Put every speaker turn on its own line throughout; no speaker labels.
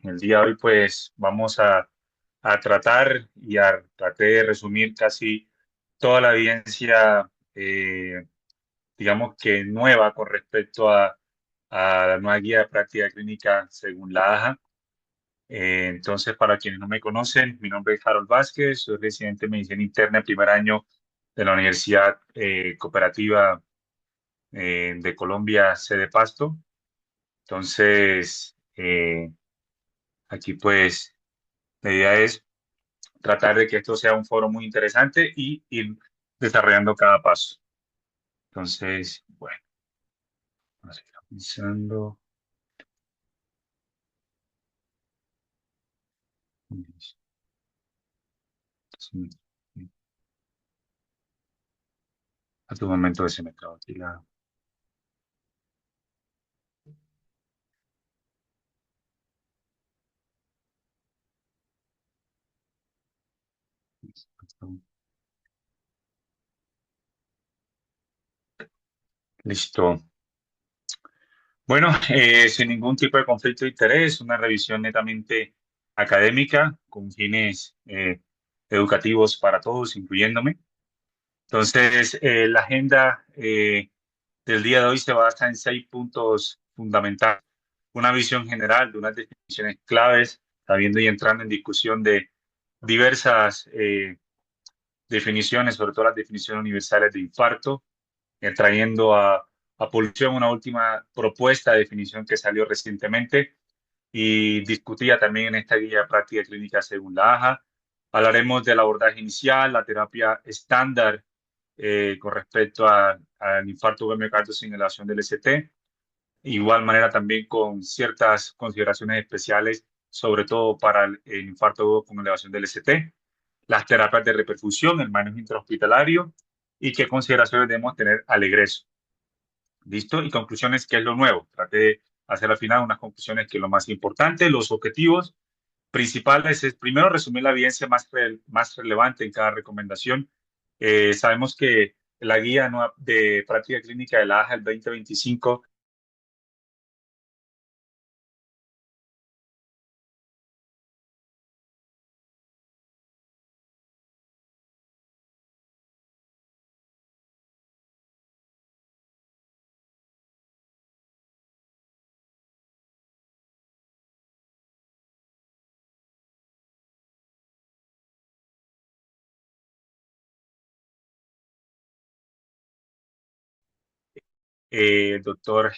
El día de hoy, pues, vamos a tratar traté de resumir casi toda la evidencia, digamos que nueva con respecto a la nueva guía de práctica clínica según la AJA. Entonces, para quienes no me conocen, mi nombre es Harold Vázquez, soy residente de medicina interna de primer año de la Universidad Cooperativa de Colombia, sede Pasto. Entonces, aquí pues la idea es tratar de que esto sea un foro muy interesante y ir desarrollando cada paso. Entonces, bueno, vamos a ir pensando. A tu momento que se me acaba aquí la... Listo. Bueno, sin ningún tipo de conflicto de interés, una revisión netamente académica con fines educativos para todos, incluyéndome. Entonces, la agenda del día de hoy se basa en 6 puntos fundamentales. Una visión general de unas definiciones claves, sabiendo y entrando en discusión de diversas definiciones, sobre todo las definiciones universales de infarto, trayendo a polución una última propuesta de definición que salió recientemente y discutida también en esta guía de práctica clínica según la AJA. Hablaremos del abordaje inicial, la terapia estándar con respecto al infarto de miocardio sin elevación del ST. Igual manera también con ciertas consideraciones especiales, sobre todo para el infarto agudo con elevación del ST, las terapias de reperfusión, el manejo intrahospitalario y qué consideraciones debemos tener al egreso. ¿Listo? Y conclusiones, ¿qué es lo nuevo? Traté de hacer al final unas conclusiones que es lo más importante. Los objetivos principales es primero resumir la evidencia más relevante en cada recomendación. Sabemos que la guía de práctica clínica de la AJA el 2025 doctor,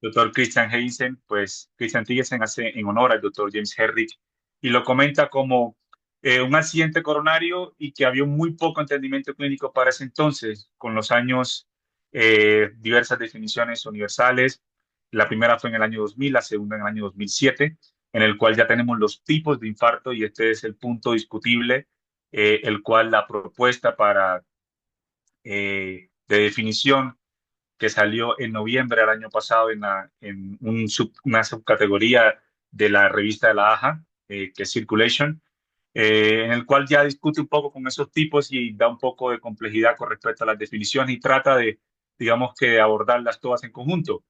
doctor Christian Heisen, pues Christian Thygesen hace en honor al doctor James Herrick y lo comenta como un accidente coronario y que había muy poco entendimiento clínico para ese entonces. Con los años, diversas definiciones universales. La primera fue en el año 2000, la segunda en el año 2007, en el cual ya tenemos los tipos de infarto y este es el punto discutible, el cual la propuesta de definición que salió en noviembre del año pasado en una subcategoría de la revista de la AJA, que es Circulation, en el cual ya discute un poco con esos tipos y da un poco de complejidad con respecto a las definiciones y trata de, digamos que, de abordarlas todas en conjunto.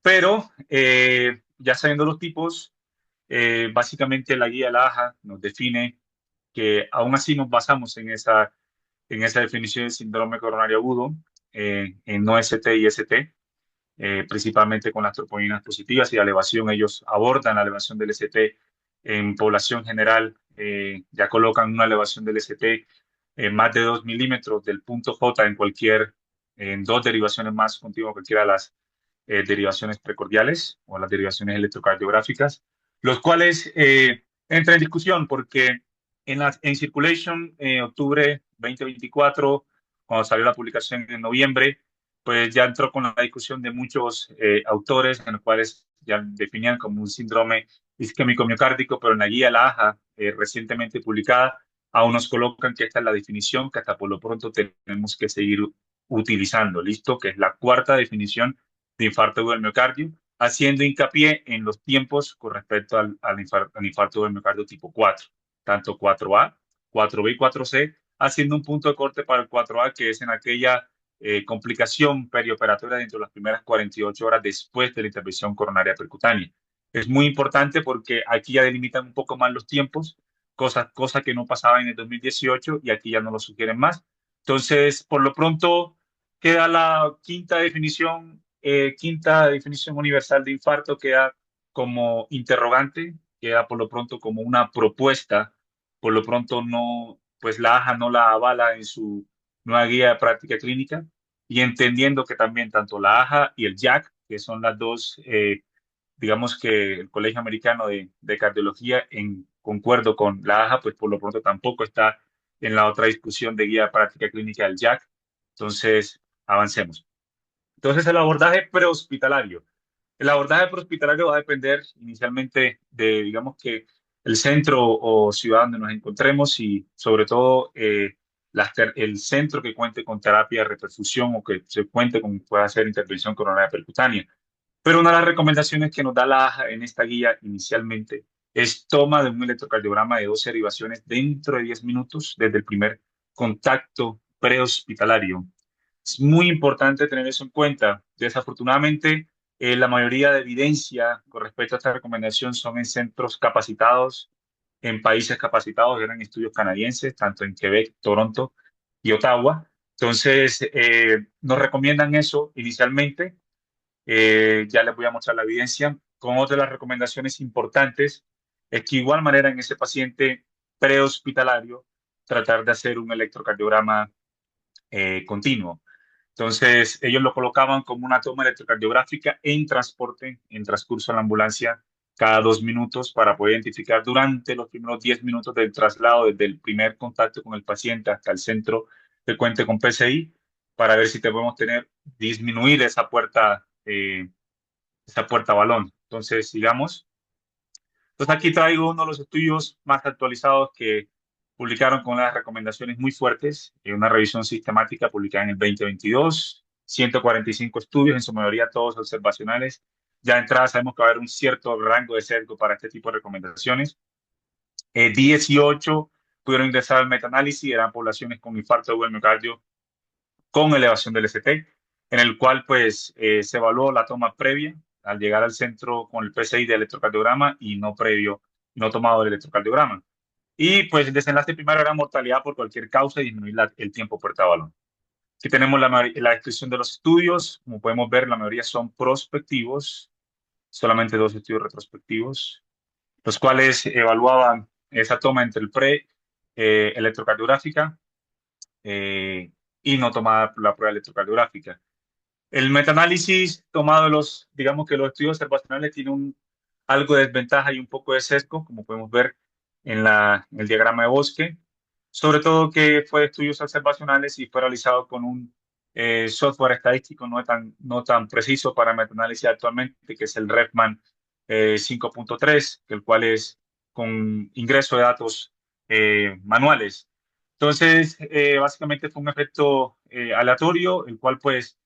Pero ya sabiendo los tipos, básicamente la guía de la AJA nos define que aún así nos basamos en esa definición de síndrome coronario agudo, en no ST y ST, principalmente con las troponinas positivas y la elevación. Ellos abordan la elevación del ST en población general, ya colocan una elevación del ST en más de 2 milímetros del punto J en dos derivaciones más continuas, cualquiera de las derivaciones precordiales o las derivaciones electrocardiográficas, los cuales entran en discusión porque en Circulation, octubre 2024, cuando salió la publicación en noviembre, pues ya entró con la discusión de muchos autores en los cuales ya definían como un síndrome isquémico miocárdico, pero en la guía la AJA recientemente publicada, aún nos colocan que esta es la definición que hasta por lo pronto tenemos que seguir utilizando, ¿listo? Que es la cuarta definición de infarto agudo del miocardio, haciendo hincapié en los tiempos con respecto al infarto del miocardio tipo 4, tanto 4A, 4B y 4C, haciendo un punto de corte para el 4A, que es en aquella complicación perioperatoria dentro de las primeras 48 horas después de la intervención coronaria percutánea. Es muy importante porque aquí ya delimitan un poco más los tiempos, cosa que no pasaba en el 2018 y aquí ya no lo sugieren más. Entonces, por lo pronto, queda la quinta definición universal de infarto, queda como interrogante, queda por lo pronto como una propuesta, por lo pronto no, pues la AJA no la avala en su nueva guía de práctica clínica y entendiendo que también tanto la AJA y el JAC, que son las dos digamos que el Colegio Americano de Cardiología, en concuerdo con la AJA, pues por lo pronto tampoco está en la otra discusión de guía de práctica clínica del JAC. Entonces, avancemos. Entonces, el abordaje prehospitalario. El abordaje prehospitalario va a depender inicialmente de, digamos que, el centro o ciudad donde nos encontremos y sobre todo el centro que cuente con terapia de reperfusión o que se cuente con pueda hacer intervención coronaria percutánea. Pero una de las recomendaciones que nos da la AJA en esta guía inicialmente es toma de un electrocardiograma de 12 derivaciones dentro de 10 minutos desde el primer contacto prehospitalario. Es muy importante tener eso en cuenta. Desafortunadamente, la mayoría de evidencia con respecto a esta recomendación son en centros capacitados, en países capacitados, eran estudios canadienses, tanto en Quebec, Toronto y Ottawa. Entonces, nos recomiendan eso inicialmente. Ya les voy a mostrar la evidencia. Con otra de las recomendaciones importantes es que igual manera en ese paciente prehospitalario tratar de hacer un electrocardiograma continuo. Entonces, ellos lo colocaban como una toma electrocardiográfica en transporte, en transcurso de la ambulancia, cada 2 minutos para poder identificar durante los primeros 10 minutos del traslado, desde el primer contacto con el paciente hasta el centro que cuente con PCI, para ver si te podemos tener, disminuir esa puerta balón. Entonces, sigamos. Entonces, aquí traigo uno de los estudios más actualizados que publicaron con las recomendaciones muy fuertes, una revisión sistemática publicada en el 2022, 145 estudios, en su mayoría todos observacionales. Ya de entrada sabemos que va a haber un cierto rango de sesgo para este tipo de recomendaciones. 18 pudieron ingresar al metaanálisis, eran poblaciones con infarto de miocardio con elevación del ST, en el cual pues se evaluó la toma previa al llegar al centro con el PCI de electrocardiograma y no previo, no tomado el electrocardiograma. Y pues el desenlace primario era mortalidad por cualquier causa y disminuir el tiempo puerta balón. Aquí tenemos la descripción de los estudios. Como podemos ver, la mayoría son prospectivos, solamente 2 estudios retrospectivos, los cuales evaluaban esa toma entre el electrocardiográfica y no tomada la prueba electrocardiográfica. El metaanálisis tomado de digamos que los estudios observacionales tiene algo de desventaja y un poco de sesgo, como podemos ver en el diagrama de Bosque, sobre todo que fue de estudios observacionales y fue realizado con un software estadístico no tan preciso para metaanálisis actualmente, que es el Refman 5.3, el cual es con ingreso de datos manuales. Entonces, básicamente fue un efecto aleatorio, el cual pues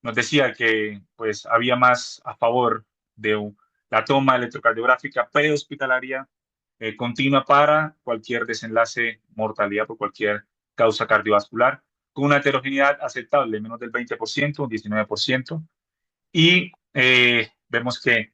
nos decía que pues había más a favor de la toma electrocardiográfica prehospitalaria continua para cualquier desenlace, mortalidad por cualquier causa cardiovascular, con una heterogeneidad aceptable, menos del 20%, un 19%, y vemos que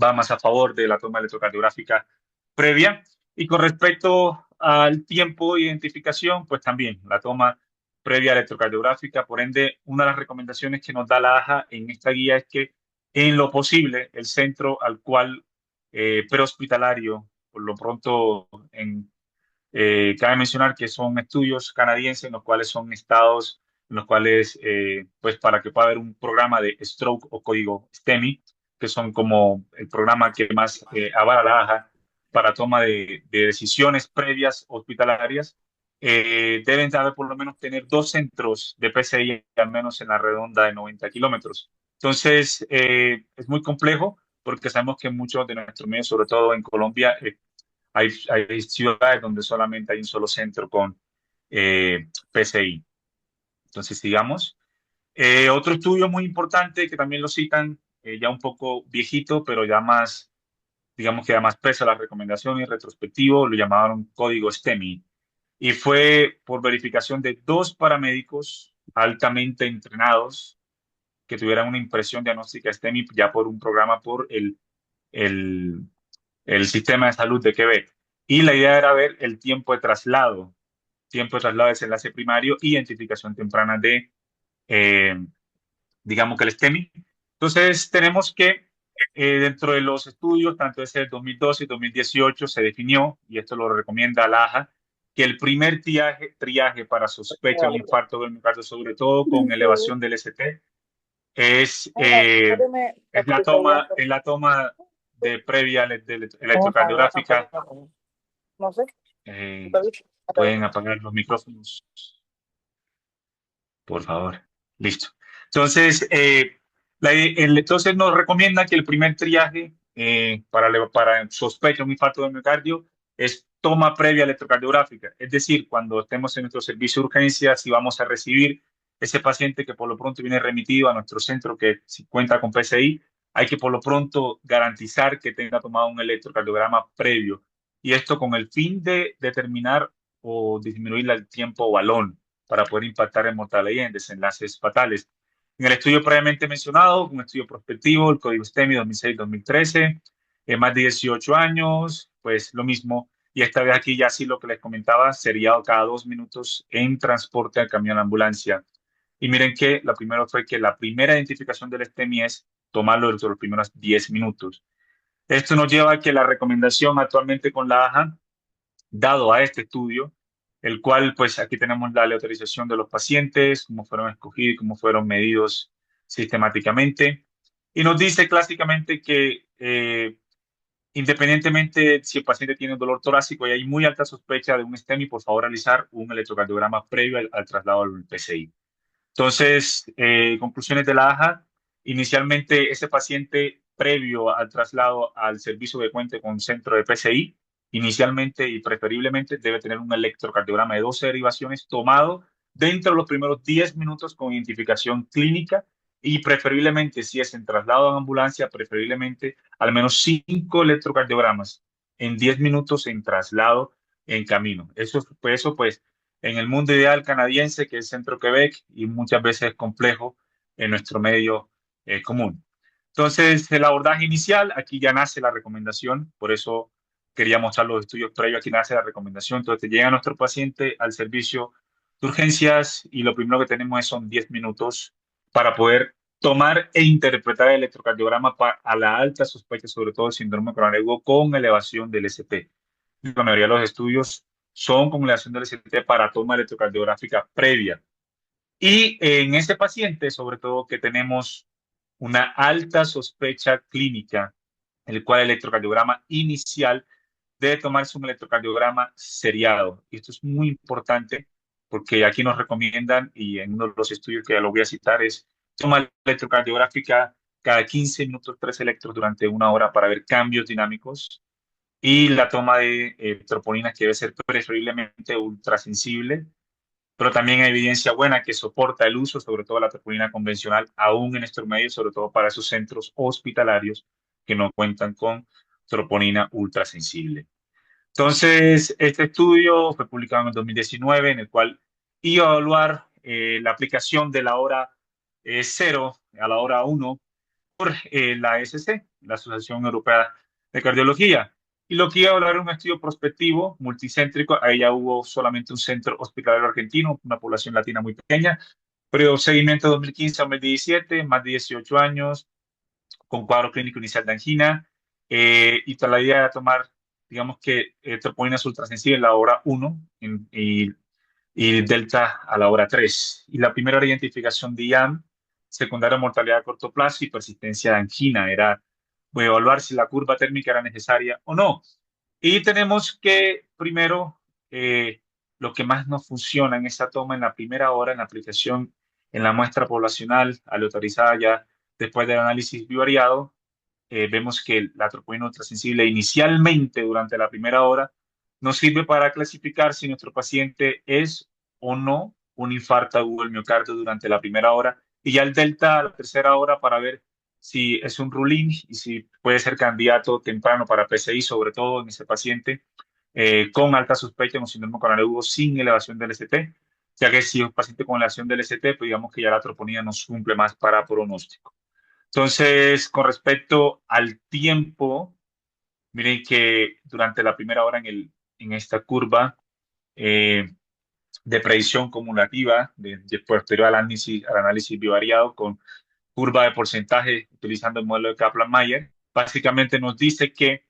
va más a favor de la toma electrocardiográfica previa. Y con respecto al tiempo de identificación, pues también la toma previa electrocardiográfica. Por ende, una de las recomendaciones que nos da la AJA en esta guía es que en lo posible el centro al cual prehospitalario, por lo pronto cabe mencionar que son estudios canadienses en los cuales son estados, en los cuales, pues para que pueda haber un programa de stroke o código STEMI, que son como el programa que más avala la AJA para toma de decisiones previas hospitalarias, deben de haber por lo menos tener 2 centros de PCI al menos en la redonda de 90 kilómetros. Entonces, es muy complejo porque sabemos que muchos de nuestros medios, sobre todo en Colombia, hay ciudades donde solamente hay un solo centro con PCI. Entonces, sigamos. Otro estudio muy importante que también lo citan, ya un poco viejito, pero ya más, digamos que ya más peso a las recomendaciones, retrospectivo, lo llamaron código STEMI. Y fue por verificación de 2 paramédicos altamente entrenados que tuvieran una impresión diagnóstica STEMI ya por un programa por el el, el sistema de salud de Quebec. Y la idea era ver el tiempo de traslado de desenlace primario, identificación temprana de, eh, digamos que el STEMI. Entonces, tenemos que dentro de los estudios, tanto ese del 2012 y 2018, se definió, y esto lo recomienda la AJA, que el primer triaje para sospecha de un infarto del miocardio, sobre todo con elevación del ST, es, eh, es la toma de previa de electrocardiográfica.
No sé.
Eh, Pueden apagar los micrófonos, por favor. Listo. Entonces, entonces nos recomienda que el primer triaje para sospecha de un infarto de miocardio es toma previa electrocardiográfica. Es decir, cuando estemos en nuestro servicio de urgencias y vamos a recibir ese paciente que por lo pronto viene remitido a nuestro centro que si cuenta con PCI, hay que por lo pronto garantizar que tenga tomado un electrocardiograma previo. Y esto con el fin de determinar o disminuir el tiempo balón para poder impactar en mortalidad y en desenlaces fatales. En el estudio previamente mencionado, un estudio prospectivo, el código STEMI 2006-2013, más de 18 años, pues lo mismo. Y esta vez aquí ya sí lo que les comentaba, sería cada 2 minutos en transporte al camión ambulancia. Y miren que la primera fue que la primera identificación del STEMI es tomarlo dentro de los primeros 10 minutos. Esto nos lleva a que la recomendación actualmente con la AJA dado a este estudio, el cual pues aquí tenemos la aleatorización de los pacientes, cómo fueron escogidos, cómo fueron medidos sistemáticamente, y nos dice clásicamente que independientemente si el paciente tiene un dolor torácico y hay muy alta sospecha de un STEMI, por favor realizar un electrocardiograma previo al traslado al PCI. Entonces, conclusiones de la AJA. Inicialmente, ese paciente previo al traslado al servicio que cuente con centro de PCI, inicialmente y preferiblemente debe tener un electrocardiograma de 12 derivaciones tomado dentro de los primeros 10 minutos con identificación clínica y preferiblemente, si es en traslado en ambulancia, preferiblemente al menos 5 electrocardiogramas en 10 minutos en traslado en camino. Eso pues en el mundo ideal canadiense, que es Centro Quebec, y muchas veces es complejo en nuestro medio común. Entonces, el abordaje inicial, aquí ya nace la recomendación, por eso quería mostrar los estudios previos, aquí nace la recomendación. Entonces, llega nuestro paciente al servicio de urgencias y lo primero que tenemos son 10 minutos para poder tomar e interpretar el electrocardiograma a la alta sospecha, sobre todo el síndrome coronario con elevación del ST. La mayoría de los estudios son con elevación del ST para toma electrocardiográfica previa. Y en este paciente, sobre todo que tenemos una alta sospecha clínica, el cual el electrocardiograma inicial debe tomarse un electrocardiograma seriado. Y esto es muy importante porque aquí nos recomiendan, y en uno de los estudios que ya lo voy a citar, es toma electrocardiográfica cada 15 minutos, 3 electros durante una hora para ver cambios dinámicos y la toma de troponinas que debe ser preferiblemente ultrasensible, pero también hay evidencia buena que soporta el uso, sobre todo la troponina convencional, aún en estos medios, sobre todo para esos centros hospitalarios que no cuentan con troponina ultrasensible. Entonces, este estudio fue publicado en el 2019, en el cual iba a evaluar la aplicación de la hora 0 a la hora 1 por la ASC, la Asociación Europea de Cardiología. Y lo que iba a hablar era un estudio prospectivo, multicéntrico. Ahí ya hubo solamente un centro hospitalario argentino, una población latina muy pequeña, pero seguimiento 2015 a 2017, más de 18 años, con cuadro clínico inicial de angina. Y toda la idea era tomar, digamos que, troponinas ultrasensibles en la hora 1 y delta a la hora 3. Y la primera identificación de IAM, secundaria mortalidad a corto plazo y persistencia de angina, era evaluar si la curva térmica era necesaria o no. Y tenemos que primero, lo que más nos funciona en esta toma en la primera hora, en la aplicación en la muestra poblacional aleatorizada ya después del análisis bivariado, vemos que la troponina ultrasensible inicialmente durante la primera hora nos sirve para clasificar si nuestro paciente es o no un infarto agudo del miocardio durante la primera hora y ya el delta a la tercera hora para ver si es un rulín y si puede ser candidato temprano para PCI, sobre todo en ese paciente con alta sospecha de un síndrome coronario agudo sin elevación del ST, ya que si es un paciente con elevación del ST, pues digamos que ya la troponina nos cumple más para pronóstico. Entonces, con respecto al tiempo, miren que durante la primera hora en esta curva eh, de predicción cumulativa, de posterior al análisis bivariado con curva de porcentaje utilizando el modelo de Kaplan-Meier, básicamente nos dice que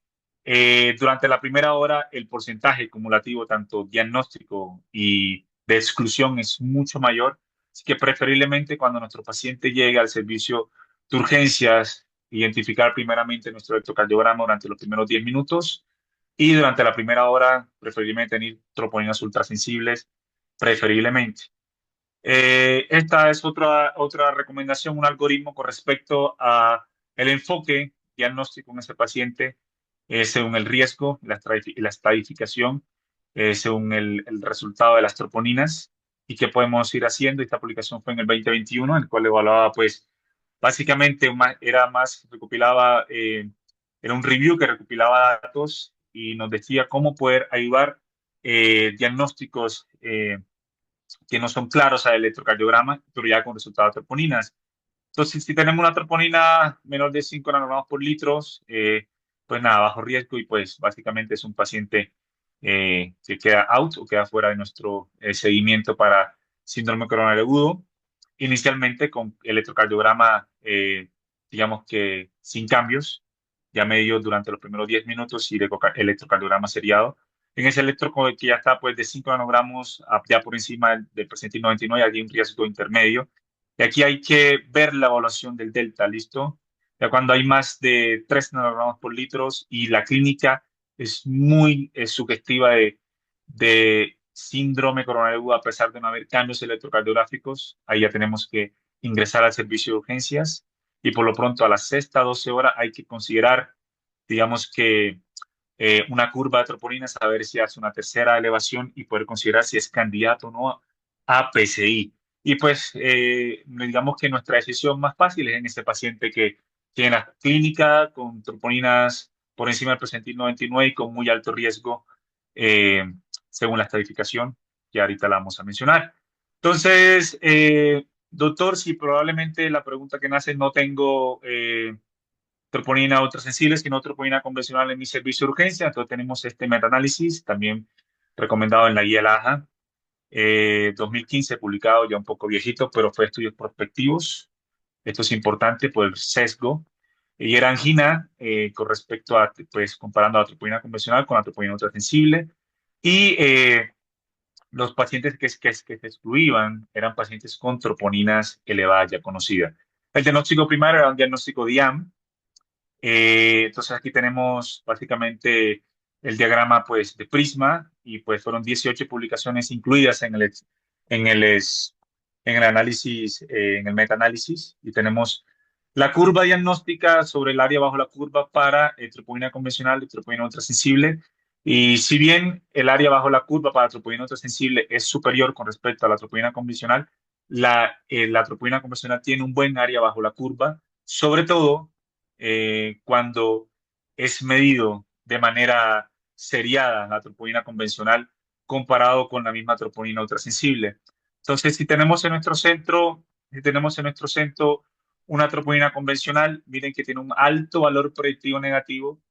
durante la primera hora el porcentaje cumulativo, tanto diagnóstico y de exclusión, es mucho mayor. Así que preferiblemente cuando nuestro paciente llegue al servicio de urgencias, identificar primeramente nuestro electrocardiograma durante los primeros 10 minutos y durante la primera hora, preferiblemente tener troponinas ultrasensibles, preferiblemente. Esta es otra recomendación, un algoritmo con respecto a el enfoque diagnóstico en ese paciente según el riesgo y la estratificación, según el resultado de las troponinas y qué podemos ir haciendo. Esta publicación fue en el 2021, en el cual evaluaba, pues, básicamente recopilaba, era un review que recopilaba datos y nos decía cómo poder ayudar diagnósticos que no son claros al electrocardiograma, pero ya con resultados de troponinas. Entonces, si tenemos una troponina menor de 5 nanogramos por litro, pues nada, bajo riesgo y pues básicamente es un paciente que queda out o queda fuera de nuestro seguimiento para síndrome coronario agudo. Inicialmente con electrocardiograma, digamos que sin cambios, ya medio durante los primeros 10 minutos y de electrocardiograma seriado. En ese electro que ya está pues de 5 nanogramos ya por encima del percentil 99, hay un riesgo intermedio. Y aquí hay que ver la evaluación del delta, ¿listo? Ya cuando hay más de 3 nanogramos por litros y la clínica es muy sugestiva de síndrome coronario agudo a pesar de no haber cambios electrocardiográficos, ahí ya tenemos que ingresar al servicio de urgencias y por lo pronto a las sexta, 12 horas hay que considerar, digamos que una curva de troponina, saber si hace una tercera elevación y poder considerar si es candidato o no a PCI. Y pues digamos que nuestra decisión más fácil es en este paciente que tiene la clínica con troponinas por encima del percentil 99 y con muy alto riesgo eh, según la estadificación que ahorita la vamos a mencionar. Entonces, doctor, si probablemente la pregunta que nace no tengo troponina ultrasensible, sino troponina convencional en mi servicio de urgencia. Entonces tenemos este metaanálisis, también recomendado en la guía LAJA, 2015, publicado ya un poco viejito, pero fue estudios prospectivos. Esto es importante por el sesgo. Y era angina con respecto a, pues, comparando la troponina convencional con la troponina ultrasensible. Y los pacientes que se excluían eran pacientes con troponinas elevadas ya conocidas. El diagnóstico primario era un diagnóstico DIAM, entonces aquí tenemos básicamente el diagrama pues de Prisma y pues fueron 18 publicaciones incluidas en el, es- en el análisis, en el metaanálisis y tenemos la curva diagnóstica sobre el área bajo la curva para troponina convencional y troponina ultrasensible. Y si bien el área bajo la curva para troponina ultrasensible es superior con respecto a la troponina convencional, la troponina convencional tiene un buen área bajo la curva, sobre todo cuando es medido de manera seriada la troponina convencional comparado con la misma troponina ultrasensible. Entonces, si tenemos en nuestro centro una troponina convencional, miren que tiene un alto valor predictivo negativo,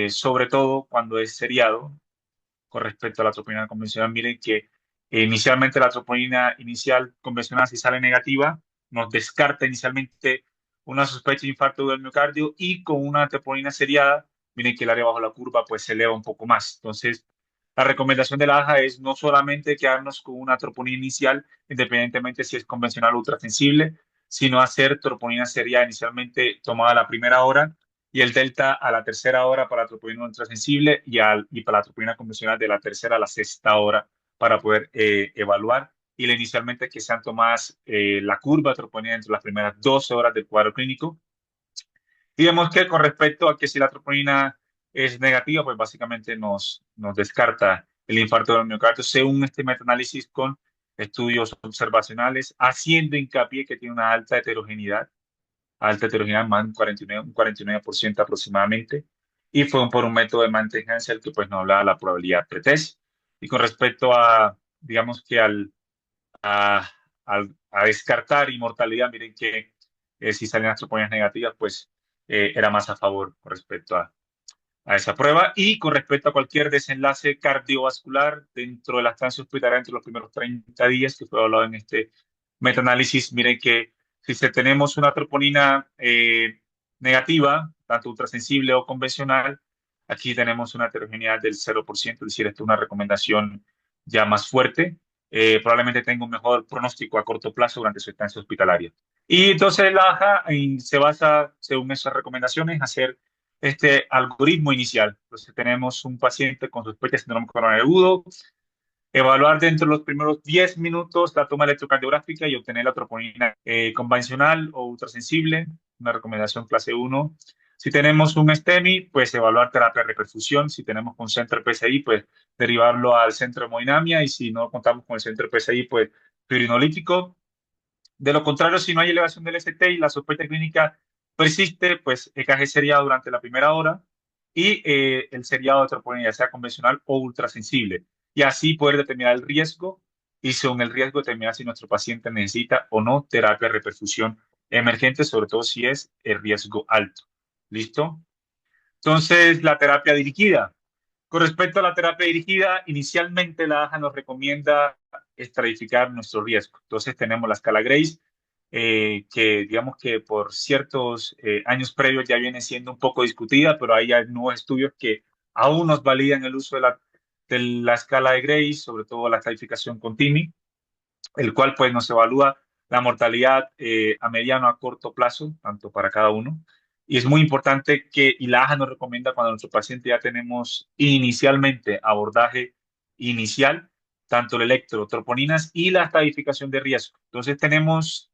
sobre todo cuando es seriado con respecto a la troponina convencional. Miren que inicialmente la troponina inicial convencional, si sale negativa, nos descarta inicialmente una sospecha de infarto del miocardio y con una troponina seriada, miren que el área bajo la curva pues se eleva un poco más. Entonces, la recomendación de la AJA es no solamente quedarnos con una troponina inicial, independientemente si es convencional o ultrasensible, sino hacer troponina seriada inicialmente tomada a la primera hora y el delta a la tercera hora para la troponina ultrasensible y para la troponina convencional de la tercera a la sexta hora para poder evaluar. Y inicialmente que sean tomadas la curva de troponina entre las primeras 12 horas del cuadro clínico. Y vemos que con respecto a que si la troponina es negativa, pues básicamente nos descarta el infarto del miocardio según este metaanálisis con estudios observacionales, haciendo hincapié que tiene una alta heterogeneidad, más de un 49% aproximadamente, y fue por un método de mantenancia el que pues nos hablaba la probabilidad pretest. Y con respecto a, digamos que a descartar inmortalidad, miren que si salían las troponinas negativas, pues era más a favor con respecto a esa prueba. Y con respecto a cualquier desenlace cardiovascular dentro de la estancia hospitalaria entre los primeros 30 días, que fue hablado en este metaanálisis, miren que si tenemos una troponina negativa, tanto ultrasensible o convencional, aquí tenemos una heterogeneidad del 0%, es decir, esta es una recomendación ya más fuerte. Probablemente tenga un mejor pronóstico a corto plazo durante su estancia hospitalaria. Y entonces la AJA se basa, según esas recomendaciones, hacer este algoritmo inicial. Entonces tenemos un paciente con sospecha de síndrome coronario agudo, evaluar dentro de los primeros 10 minutos la toma electrocardiográfica y obtener la troponina convencional o ultrasensible, una recomendación clase 1. Si tenemos un STEMI, pues evaluar terapia de reperfusión. Si tenemos un centro PSI, pues derivarlo al centro de hemodinamia. Y si no contamos con el centro PSI, pues fibrinolytico. De lo contrario, si no hay elevación del ST y la sospecha clínica persiste, pues EKG seriado durante la primera hora y el seriado de troponina, ya sea convencional o ultrasensible. Y así poder determinar el riesgo y según el riesgo determinar si nuestro paciente necesita o no terapia de reperfusión emergente, sobre todo si es el riesgo alto. ¿Listo? Entonces, la terapia dirigida. Con respecto a la terapia dirigida, inicialmente la AJA nos recomienda estratificar nuestro riesgo. Entonces tenemos la escala Grace, que digamos que por ciertos años previos ya viene siendo un poco discutida, pero hay nuevos estudios que aún nos validan el uso de la escala de Grace, sobre todo la calificación con TIMI, el cual pues nos evalúa la mortalidad a mediano a corto plazo, tanto para cada uno. Y es muy importante que, y la AJA nos recomienda cuando nuestro paciente ya tenemos inicialmente abordaje inicial, tanto el electrotroponinas y la estadificación de riesgo. Entonces tenemos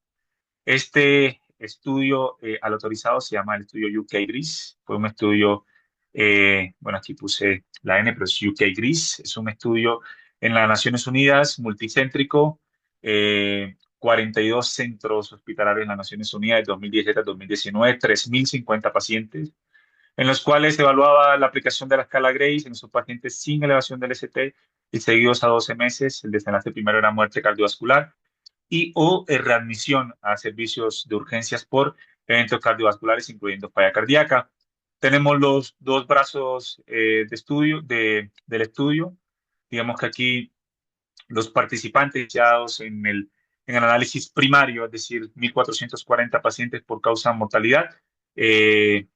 este estudio al autorizado, se llama el estudio UK-GRIS. Fue un estudio, bueno, aquí puse la N, pero es UK-GRIS. Es un estudio en las Naciones Unidas, multicéntrico, 42 centros hospitalarios en las Naciones Unidas de 2017 a 2019, 3.050 pacientes, en los cuales se evaluaba la aplicación de la escala Grace en esos pacientes sin elevación del ST y seguidos a 12 meses. El desenlace primero era muerte cardiovascular y o readmisión a servicios de urgencias por eventos cardiovasculares, incluyendo falla cardíaca. Tenemos los dos brazos de estudio del estudio. Digamos que aquí los participantes iniciados en el análisis primario, es decir, 1.440 pacientes por causa eh,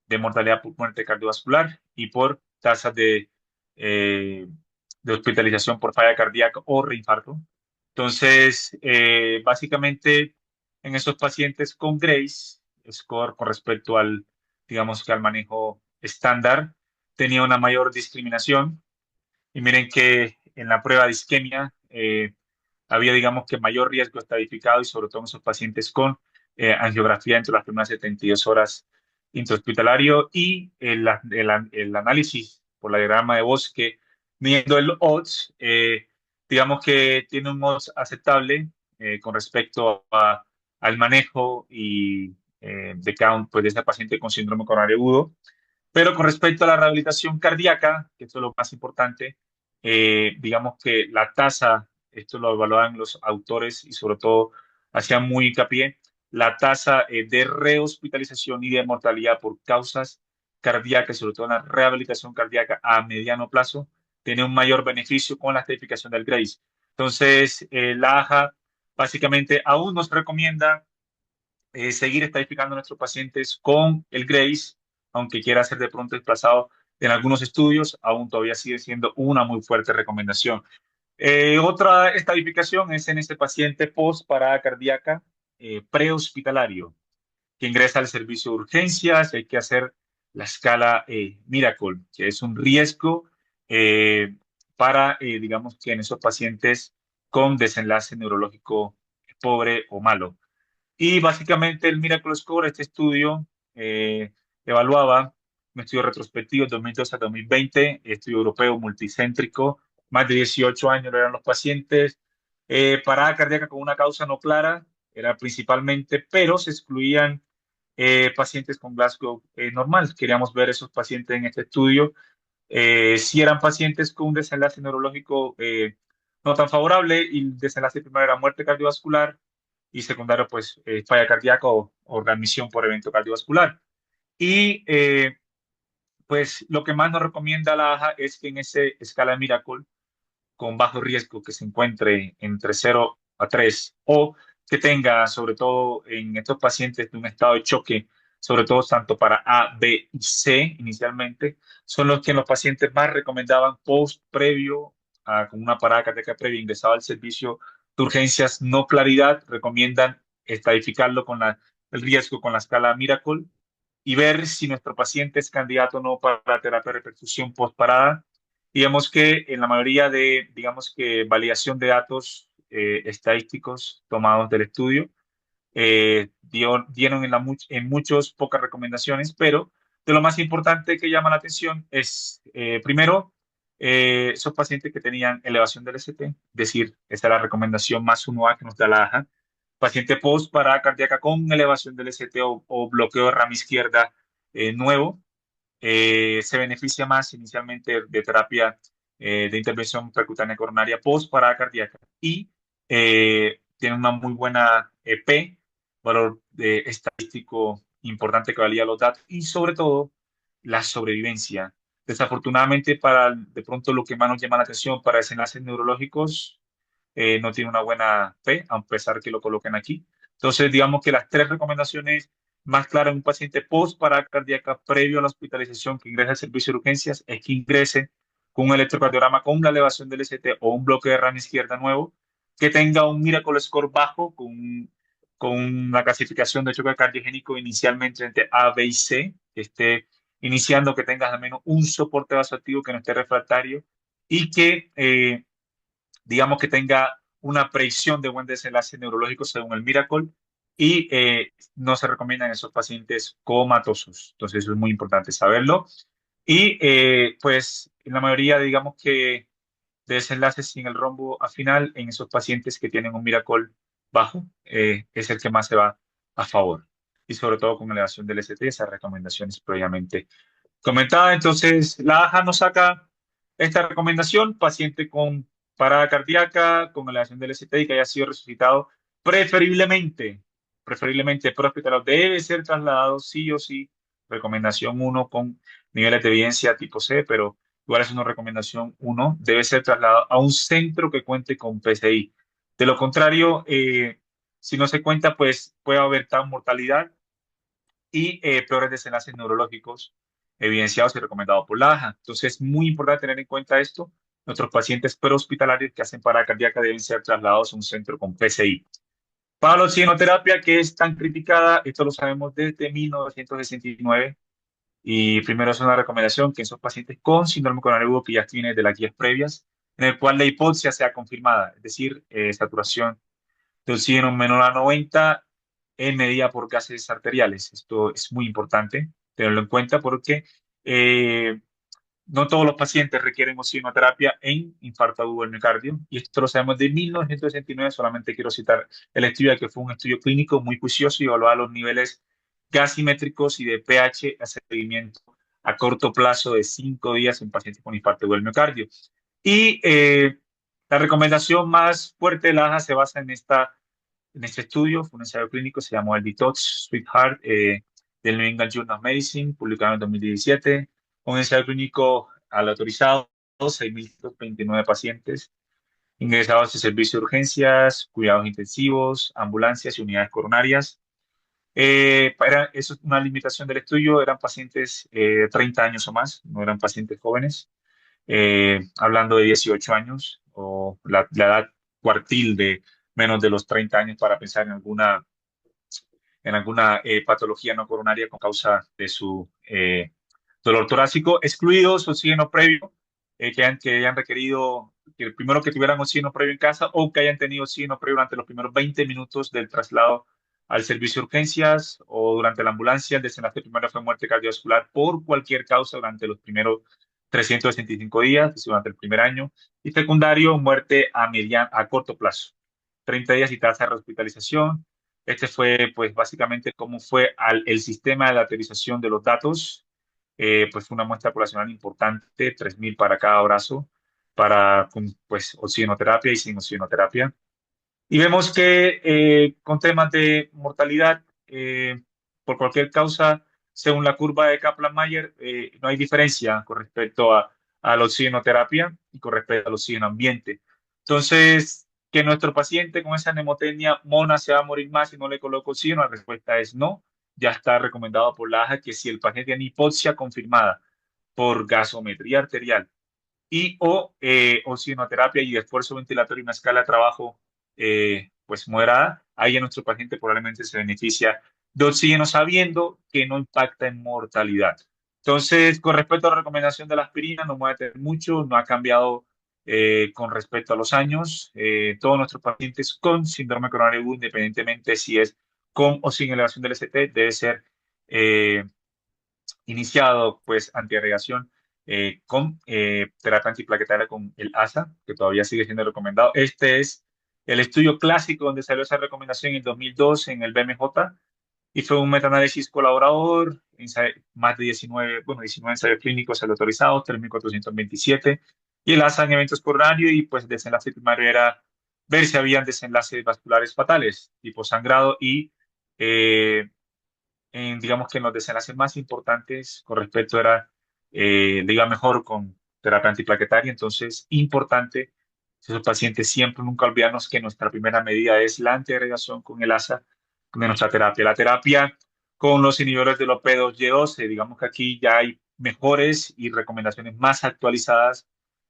de mortalidad por muerte cardiovascular y por tasas eh, de hospitalización por falla cardíaca o reinfarto. Entonces, básicamente, en esos pacientes con Grace, score con respecto al, digamos que al manejo estándar, tenía una mayor discriminación. Y miren que en la prueba de isquemia había, digamos que mayor riesgo estadificado y sobre todo en esos pacientes con angiografía entre las primeras 72 horas intrahospitalario y el análisis por la diagrama de Bosque, midiendo el odds, digamos que tiene un odds aceptable con respecto al manejo y de count pues, de ese paciente con síndrome coronario agudo. Pero con respecto a la rehabilitación cardíaca, que esto es lo más importante, digamos que la tasa, esto lo evaluaban los autores y sobre todo hacían muy hincapié, la tasa de rehospitalización y de mortalidad por causas cardíacas, sobre todo en la rehabilitación cardíaca a mediano plazo, tiene un mayor beneficio con la estadificación del GRACE. Entonces, la AJA básicamente aún nos recomienda seguir estadificando a nuestros pacientes con el GRACE, aunque quiera ser de pronto desplazado en algunos estudios, aún todavía sigue siendo una muy fuerte recomendación. Otra estadificación es en este paciente post parada cardíaca prehospitalario que ingresa al servicio de urgencias. Hay que hacer la escala Miracle, que es un riesgo para, digamos, que en esos pacientes con desenlace neurológico pobre o malo. Y básicamente el Miracle Score, este estudio, evaluaba un estudio retrospectivo de 2012 a 2020, estudio europeo multicéntrico, más de 18 años eran los pacientes, parada cardíaca con una causa no clara, era principalmente, pero se excluían pacientes con Glasgow normal. Queríamos ver esos pacientes en este estudio. Si eran pacientes con un desenlace neurológico no tan favorable y el desenlace primero era muerte cardiovascular, y secundario, pues, falla cardíaca o readmisión por evento cardiovascular. Y pues lo que más nos recomienda la AJA es que en ese escala de Miracle con bajo riesgo que se encuentre entre 0 a 3 o que tenga, sobre todo en estos pacientes de un estado de choque, sobre todo tanto para A, B y C inicialmente, son los que los pacientes más recomendaban post previo, con una parada cardíaca previa ingresado al servicio de urgencias no claridad, recomiendan estadificarlo con el riesgo con la escala Miracle y ver si nuestro paciente es candidato o no para terapia de reperfusión postparada. Digamos que en la mayoría de, digamos que validación de datos estadísticos tomados del estudio, dieron en muchos pocas recomendaciones, pero de lo más importante que llama la atención es, primero, esos pacientes que tenían elevación del ST, es decir, esta es la recomendación más 1A que nos da la AJA, paciente post parada cardíaca con elevación del ST o bloqueo de rama izquierda nuevo, se beneficia más inicialmente de terapia de intervención percutánea coronaria post parada cardíaca y tiene una muy buena P, valor estadístico importante que valía los datos y sobre todo la sobrevivencia. Desafortunadamente, para de pronto lo que más nos llama la atención para desenlaces neurológicos, no tiene una buena fe, a pesar que lo coloquen aquí. Entonces, digamos que las tres recomendaciones más claras en un paciente post parada cardíaca previo a la hospitalización que ingresa al servicio de urgencias es que ingrese con un electrocardiograma con una elevación del ST o un bloque de rama izquierda nuevo, que tenga un Miracle Score bajo con una clasificación de choque cardiogénico inicialmente entre A, B y C, que esté iniciando, que tenga al menos un soporte vasoactivo que no esté refractario y que digamos que tenga una predicción de buen desenlace neurológico según el Miracle y no se recomiendan esos pacientes comatosos. Entonces, eso es muy importante saberlo. Y pues en la mayoría, digamos que de desenlaces sin el rombo a final, en esos pacientes que tienen un Miracle bajo, es el que más se va a favor. Y sobre todo con elevación del ST, esas recomendaciones previamente comentada. Entonces, la AJA nos saca esta recomendación, paciente con parada cardíaca, con elevación del STI que haya sido resucitado, preferiblemente prehospitalario, debe ser trasladado sí o sí, recomendación 1 con niveles de evidencia tipo C, pero igual es una recomendación 1, debe ser trasladado a un centro que cuente con PCI. De lo contrario, si no se cuenta, pues puede haber tal mortalidad y peores desenlaces neurológicos evidenciados y recomendados por la AJA. Entonces, es muy importante tener en cuenta esto. Nuestros pacientes prehospitalarios que hacen parada cardíaca deben ser trasladados a un centro con PCI. Para la oxigenoterapia, que es tan criticada, esto lo sabemos desde 1969. Y primero es una recomendación que en esos pacientes con síndrome coronario agudo que ya tiene de las guías previas, en el cual la hipoxia sea confirmada, es decir, saturación de oxígeno menor a 90 en medida por gases arteriales. Esto es muy importante tenerlo en cuenta porque eh, no todos los pacientes requieren oxigenoterapia en infarto agudo del miocardio y esto lo sabemos de 1969. Solamente quiero citar el estudio que fue un estudio clínico muy juicioso y evaluaba los niveles gasimétricos y de pH a seguimiento a corto plazo de 5 días en pacientes con infarto agudo del miocardio. Y la recomendación más fuerte de la AJA se basa en este estudio. Fue un ensayo clínico, se llamó el Detox Sweetheart, del New England Journal of Medicine, publicado en 2017. Un ensayo clínico aleatorizado, 6.129 pacientes ingresados en servicio de urgencias, cuidados intensivos, ambulancias y unidades coronarias. Eso es una limitación del estudio, eran pacientes 30 años o más, no eran pacientes jóvenes, hablando de 18 años o la edad cuartil de menos de los 30 años para pensar en alguna patología no coronaria con causa de su dolor torácico, excluidos oxígeno previo, que hayan requerido, que primero que tuvieran oxígeno previo en casa o que hayan tenido oxígeno previo durante los primeros 20 minutos del traslado al servicio de urgencias o durante la ambulancia. El desenlace primero fue muerte cardiovascular por cualquier causa durante los primeros 365 días, es decir, durante el primer año, y secundario, muerte a corto plazo, 30 días y tasa de rehospitalización. Este fue, pues, básicamente cómo fue el sistema de lateralización de los datos. Pues fue una muestra poblacional importante, 3.000 para cada brazo, con pues, oxigenoterapia y sin oxigenoterapia. Y vemos que con temas de mortalidad por cualquier causa, según la curva de Kaplan-Meier, no hay diferencia con respecto a la oxigenoterapia y con respecto al oxígeno ambiente. Entonces, que nuestro paciente con esa nemotecnia mona se va a morir más si no le coloco oxígeno, la respuesta es no. Ya está recomendado por la AJA que si el paciente tiene hipoxia confirmada por gasometría arterial y o oxigenoterapia y esfuerzo ventilatorio y una escala de trabajo pues moderada, ahí a nuestro paciente probablemente se beneficia de oxígeno sabiendo que no impacta en mortalidad. Entonces, con respecto a la recomendación de la aspirina, no me voy a detener mucho, no ha cambiado con respecto a los años. Todos nuestros pacientes con síndrome coronario agudo, independientemente si es con o sin elevación del ST, debe ser eh, iniciado pues antiagregación con terapia antiplaquetaria con el ASA, que todavía sigue siendo recomendado. Este es el estudio clásico donde salió esa recomendación en el 2002 en el BMJ y fue un metaanálisis colaborador, más de 19, bueno, 19 ensayos clínicos autorizados, 3.427 y el ASA en eventos coronarios y pues el desenlace primario era ver si habían desenlaces vasculares fatales, tipo sangrado y digamos que en los desenlaces más importantes con respecto era, le iba mejor con terapia antiplaquetaria, entonces importante, esos pacientes siempre nunca olvidarnos que nuestra primera medida es la antiagregación con el ASA de nuestra terapia. La terapia con los inhibidores de los P2Y12, digamos que aquí ya hay mejores y recomendaciones más actualizadas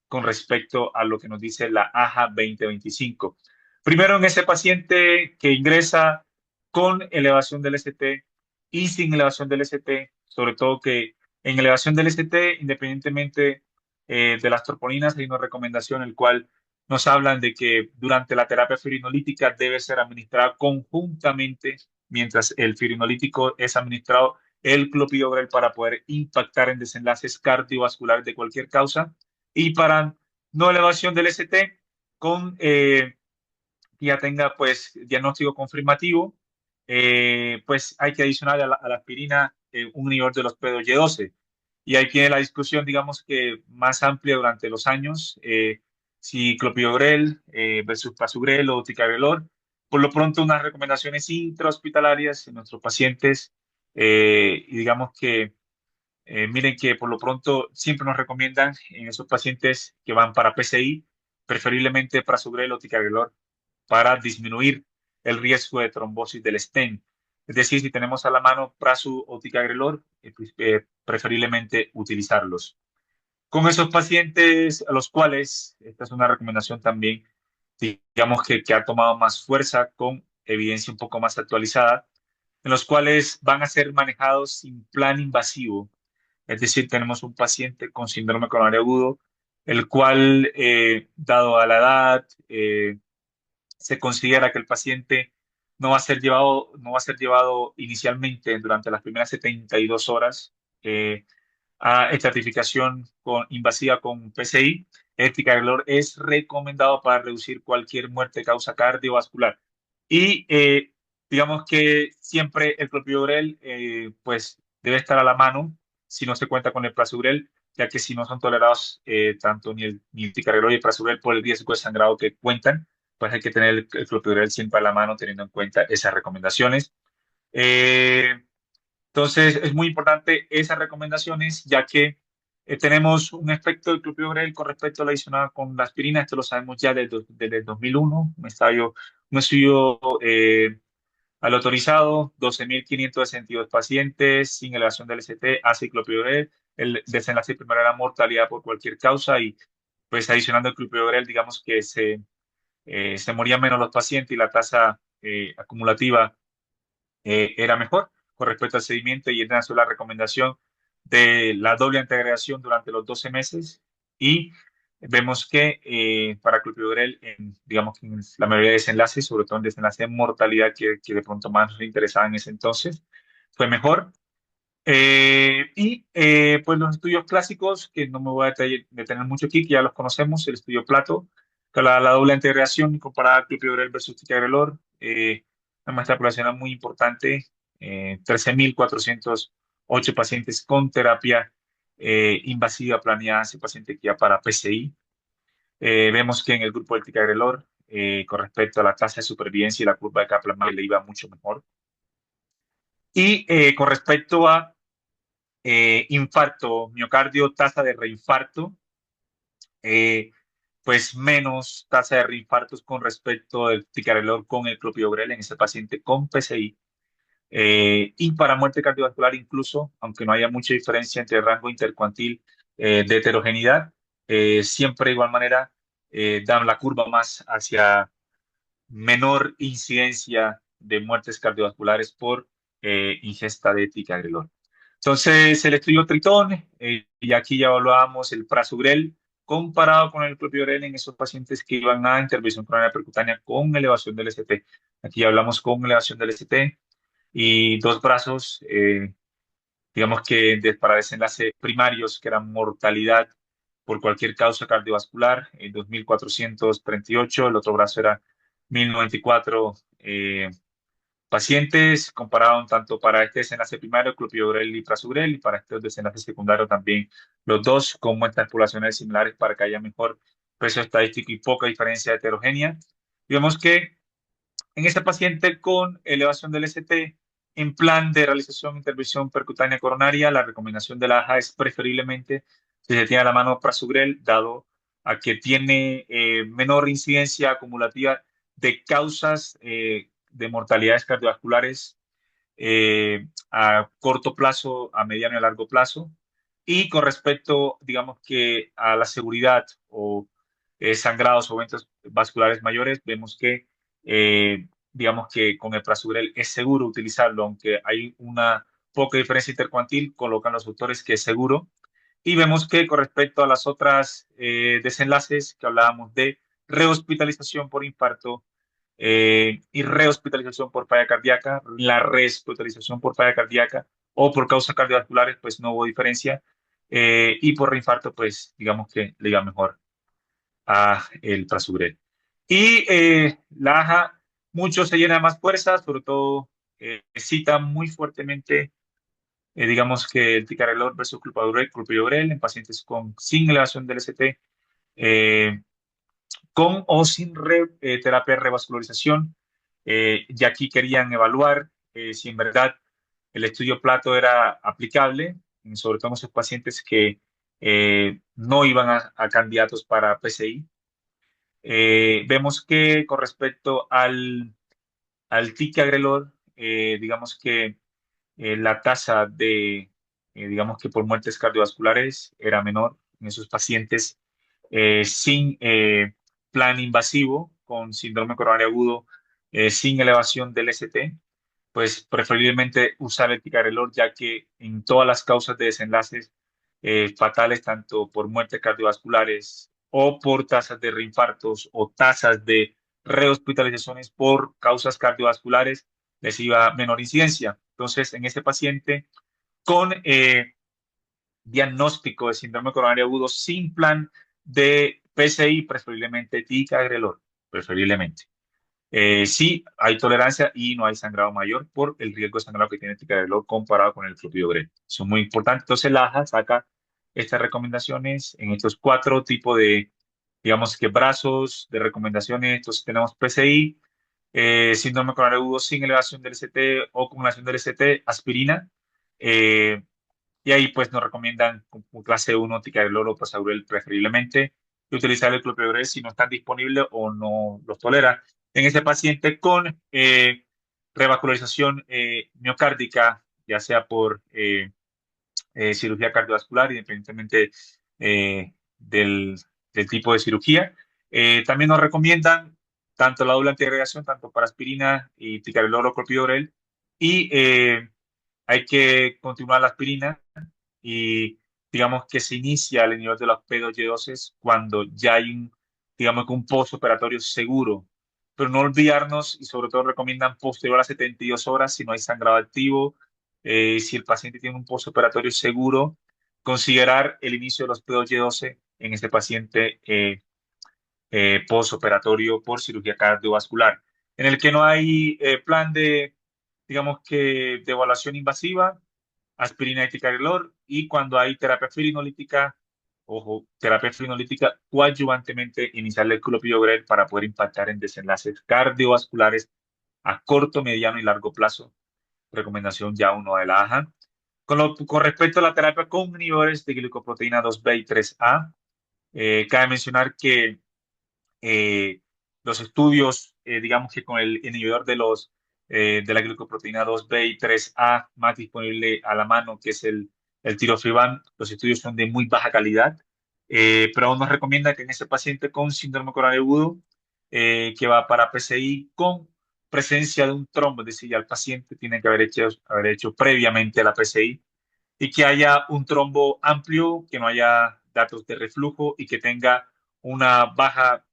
con respecto a lo que nos dice la AJA 2025. Primero, en ese paciente que ingresa con elevación del ST y sin elevación del ST, sobre todo que en elevación del ST, independientemente de las troponinas, hay una recomendación en el cual nos hablan de que durante la terapia fibrinolytica debe ser administrada conjuntamente mientras el fibrinolytico es administrado el clopidogrel para poder impactar en desenlaces cardiovasculares de cualquier causa y para no elevación del ST con que ya tenga pues diagnóstico confirmativo, pues hay que adicionar a la aspirina un inhibidor de los P2Y12. Y ahí tiene la discusión, digamos que más amplia durante los años, si clopidogrel versus prasugrel o ticagrelor. Por lo pronto, unas recomendaciones intrahospitalarias en nuestros pacientes y digamos que miren que por lo pronto siempre nos recomiendan en esos pacientes que van para PCI, preferiblemente prasugrel o ticagrelor para disminuir el riesgo de trombosis del stent. Es decir, si tenemos a la mano prasu o ticagrelor, pues, preferiblemente utilizarlos. Con esos pacientes a los cuales, esta es una recomendación también, digamos que ha tomado más fuerza con evidencia un poco más actualizada, en los cuales van a ser manejados sin plan invasivo. Es decir, tenemos un paciente con síndrome coronario agudo, el cual, dado a la edad, se considera que el paciente no va a ser llevado inicialmente durante las primeras 72 horas a estratificación invasiva con PCI. El ticagrelor es recomendado para reducir cualquier muerte de causa cardiovascular. Y digamos que siempre el clopidogrel pues debe estar a la mano si no se cuenta con el prasugrel, ya que si no son tolerados tanto ni el ticagrelor ni el prasugrel por el riesgo de sangrado que cuentan, pues hay que tener el clopidogrel siempre a la mano teniendo en cuenta esas recomendaciones. Eh, entonces, es muy importante esas recomendaciones, ya que tenemos un efecto del clopidogrel con respecto a la adicionada con la aspirina. Esto lo sabemos ya desde el 2001, un estudio al autorizado, 12.562 pacientes sin elevación del ST, ACE y clopidogrel. El desenlace primero era mortalidad por cualquier causa y pues adicionando el clopidogrel, digamos que se morían menos los pacientes y la tasa acumulativa era mejor con respecto al seguimiento y esta es la recomendación de la doble integración durante los 12 meses y vemos que para clopidogrel, digamos que en la mayoría de desenlaces, sobre todo en desenlace de mortalidad que de pronto más nos interesaba en ese entonces, fue mejor. Pues los estudios clásicos, que no me voy a detener mucho aquí, que ya los conocemos, el estudio Plato, con la doble integración comparada clopidogrel versus ticagrelor, una muestra poblacional muy importante, 13.408 pacientes con terapia invasiva planeada, ese paciente que ya para PCI. Vemos que en el grupo del ticagrelor con respecto a la tasa de supervivencia y la curva de Kaplan-Meier le iba mucho mejor. Y con respecto a infarto, miocardio, tasa de reinfarto, eh, pues menos tasa de reinfartos con respecto del ticagrelor con el clopidogrel en ese paciente con PCI. Y para muerte cardiovascular incluso, aunque no haya mucha diferencia entre el rango intercuantil de heterogeneidad, siempre de igual manera dan la curva más hacia menor incidencia de muertes cardiovasculares por ingesta de ticagrelor. Entonces, el estudio Tritón, y aquí ya evaluábamos el prasugrel comparado con el clopidogrel en esos pacientes que iban a intervención coronaria percutánea con elevación del ST. Aquí ya hablamos con elevación del ST y dos brazos, digamos que para desenlaces primarios, que eran mortalidad por cualquier causa cardiovascular, en 2.438, el otro brazo era 1.094 pacientes, compararon tanto para este desenlace primario, clopidogrel y prasugrel, y para este desenlace secundario también los dos, con muestras poblacionales similares para que haya mejor peso estadístico y poca diferencia heterogénea. Y vemos que en este paciente con elevación del ST, en plan de realización de intervención percutánea coronaria, la recomendación de la AJA es preferiblemente si se tiene a la mano prasugrel, dado a que tiene menor incidencia acumulativa de causas de mortalidades cardiovasculares a corto plazo, a mediano y a largo plazo. Y con respecto, digamos que a la seguridad o sangrados o eventos vasculares mayores, vemos que, digamos que con el prasugrel es seguro utilizarlo, aunque hay una poca diferencia intercuantil, colocan los autores que es seguro. Y vemos que con respecto a las otras desenlaces que hablábamos de rehospitalización por infarto, y rehospitalización por falla cardíaca, la rehospitalización por falla cardíaca o por causas cardiovasculares, pues no hubo diferencia. Y por reinfarto, pues digamos que le iba mejor a el prasugrel. Y la AJA, mucho se llena de más fuerza, sobre todo cita muy fuertemente, digamos que el ticagrelor versus clopidogrel en pacientes sin elevación del ST, eh, con o sin terapia de revascularización. Y aquí querían evaluar si en verdad el estudio Plato era aplicable, sobre todo en esos pacientes que no iban a candidatos para PCI. Vemos que con respecto al ticagrelor, digamos que la tasa de, digamos que por muertes cardiovasculares era menor en esos pacientes sin plan invasivo, con síndrome coronario agudo, sin elevación del ST, pues preferiblemente usar el ticagrelor, ya que en todas las causas de desenlaces fatales, tanto por muertes cardiovasculares o por tasas de reinfartos o tasas de rehospitalizaciones por causas cardiovasculares, les iba menor incidencia. Entonces, en este paciente con diagnóstico de síndrome coronario agudo sin plan de PCI, preferiblemente ticagrelor, preferiblemente. Sí, hay tolerancia y no hay sangrado mayor por el riesgo de sangrado que tiene el ticagrelor comparado con el clopidogrel. Eso es muy importante. Entonces, la AJA saca estas recomendaciones en estos cuatro tipos de, digamos que brazos de recomendaciones. Entonces, tenemos PCI, síndrome coronario agudo sin elevación del ST o con elevación del ST, aspirina. eh, y ahí pues nos recomiendan como clase 1 ticagrelor o prasugrel preferiblemente y utilizar el clopidogrel si no están disponibles o no los tolera. En ese paciente con revascularización miocárdica, ya sea por cirugía cardiovascular, independientemente del, del tipo de cirugía. También nos recomiendan tanto la doble antiagregación, tanto para aspirina y ticagrelor o clopidogrel, y hay que continuar la aspirina y digamos que se inicia el nivel de los P2Y12 cuando ya hay un, digamos que un postoperatorio seguro, pero no olvidarnos y sobre todo recomiendan posterior a las 72 horas si no hay sangrado activo, si el paciente tiene un postoperatorio seguro, considerar el inicio de los P2Y12 en este paciente postoperatorio por cirugía cardiovascular, en el que no hay plan de, digamos que, de evaluación invasiva, aspirina y ticagrelor, y cuando hay terapia filinolítica, ojo, terapia fibrinolítica coadyuvantemente inicial del clopidogrel para poder impactar en desenlaces cardiovasculares a corto, mediano y largo plazo. Recomendación ya uno de la AJA. Con respecto a la terapia con inhibidores de glicoproteína 2B y 3A, cabe mencionar que eh, los estudios, digamos que con el inhibidor de la glucoproteína 2B y 3A más disponible a la mano, que es el tirofibán, los estudios son de muy baja calidad, pero aún nos recomienda que en ese paciente con síndrome coronario agudo, que va para PCI con presencia de un trombo, es decir, ya el paciente tiene que haber hecho previamente la PCI y que haya un trombo amplio, que no haya datos de reflujo y que tenga una baja